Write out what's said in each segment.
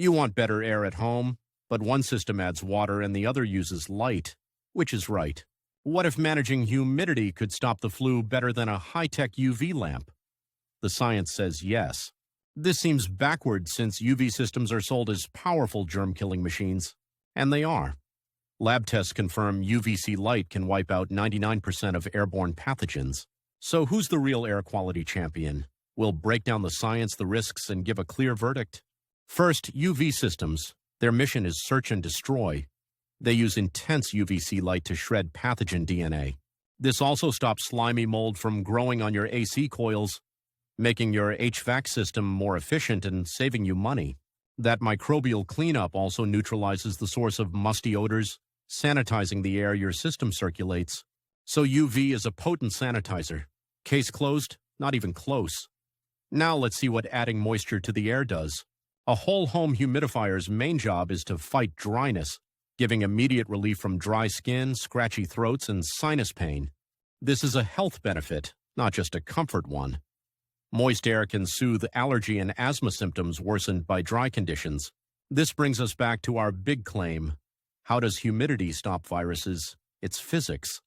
You want better air at home, but one system adds water and the other uses light. Which is right? What if managing humidity could stop the flu better than a high-tech UV lamp? The science says yes. This seems backward since UV systems are sold as powerful germ-killing machines. And they are. Lab tests confirm UVC light can wipe out 99% of airborne pathogens. So who's the real air quality champion? We'll break down the science, the risks, and give a clear verdict. First, UV systems. Their mission is search and destroy. They use intense UVC light to shred pathogen DNA. This also stops slimy mold from growing on your AC coils, making your HVAC system more efficient and saving you money. That microbial cleanup also neutralizes the source of musty odors, sanitizing the air your system circulates. So UV is a potent sanitizer. Case closed? Not even close. Now let's see what adding moisture to the air does. A whole home humidifier's main job is to fight dryness, giving immediate relief from dry skin, scratchy throats, and sinus pain. This is a health benefit, not just a comfort one. Moist air can soothe allergy and asthma symptoms worsened by dry conditions. This brings us back to our big claim. How does humidity stop viruses? It's physics.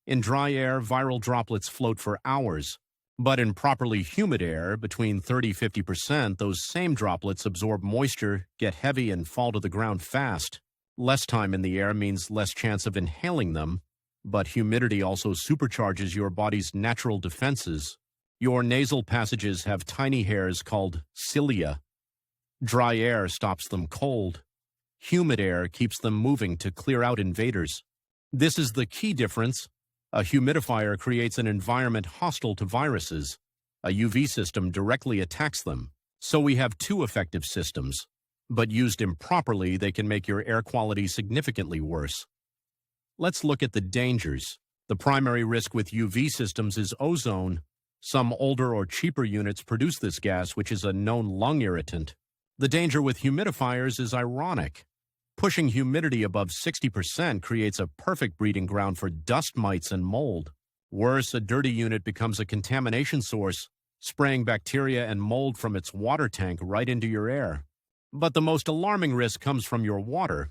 In dry air, viral droplets float for hours. But in properly humid air, between 30–50%, those same droplets absorb moisture, get heavy, and fall to the ground fast. Less time in the air means less chance of inhaling them, but humidity also supercharges your body's natural defenses. Your nasal passages have tiny hairs called cilia. Dry air stops them cold. Humid air keeps them moving to clear out invaders. This is the key difference. A humidifier creates an environment hostile to viruses. A UV system directly attacks them. So we have two effective systems. But used improperly, they can make your air quality significantly worse. Let's look at the dangers. The primary risk with UV systems is ozone. Some older or cheaper units produce this gas, which is a known lung irritant. The danger with humidifiers is ironic. Pushing humidity above 60% creates a perfect breeding ground for dust mites and mold. Worse, a dirty unit becomes a contamination source, spraying bacteria and mold from its water tank right into your air. But the most alarming risk comes from your water.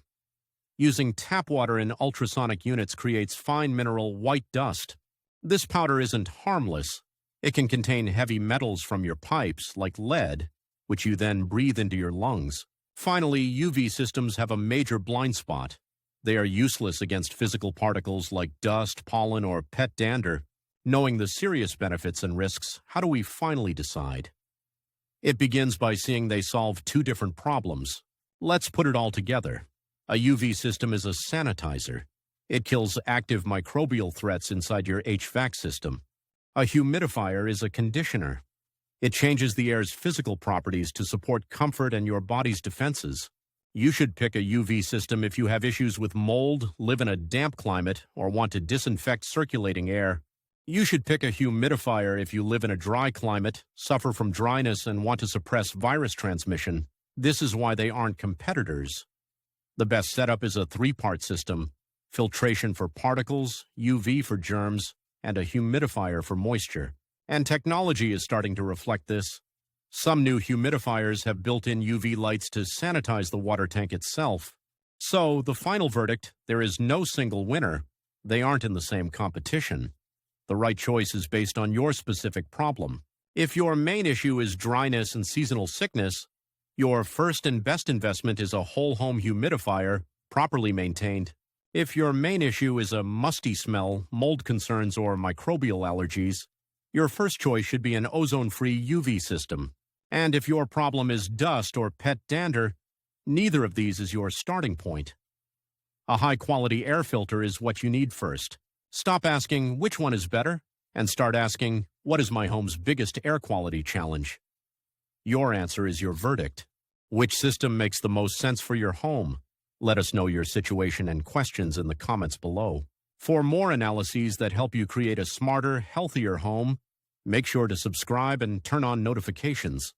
Using tap water in ultrasonic units creates fine mineral white dust. This powder isn't harmless. It can contain heavy metals from your pipes, like lead, which you then breathe into your lungs. Finally, UV systems have a major blind spot. They are useless against physical particles like dust, pollen, or pet dander. Knowing the serious benefits and risks, how do we finally decide? It begins by seeing they solve two different problems. Let's put it all together. A UV system is a sanitizer. It kills active microbial threats inside your HVAC system. A humidifier is a conditioner. It changes the air's physical properties to support comfort and your body's defenses. You should pick a UV system if you have issues with mold, live in a damp climate, or want to disinfect circulating air. You should pick a humidifier if you live in a dry climate, suffer from dryness, and want to suppress virus transmission. This is why they aren't competitors. The best setup is a three-part system: filtration for particles, UV for germs, and a humidifier for moisture. And technology is starting to reflect this. Some new humidifiers have built-in UV lights to sanitize the water tank itself. So, the final verdict, there is no single winner. They aren't in the same competition. The right choice is based on your specific problem. If your main issue is dryness and seasonal sickness, your first and best investment is a whole-home humidifier, properly maintained. If your main issue is a musty smell, mold concerns, or microbial allergies, your first choice should be an ozone-free UV system. And if your problem is dust or pet dander, neither of these is your starting point. A high-quality air filter is what you need first. Stop asking which one is better and start asking, what is my home's biggest air quality challenge? Your answer is your verdict. Which system makes the most sense for your home? Let us know your situation and questions in the comments below. For more analyses that help you create a smarter, healthier home, make sure to subscribe and turn on notifications.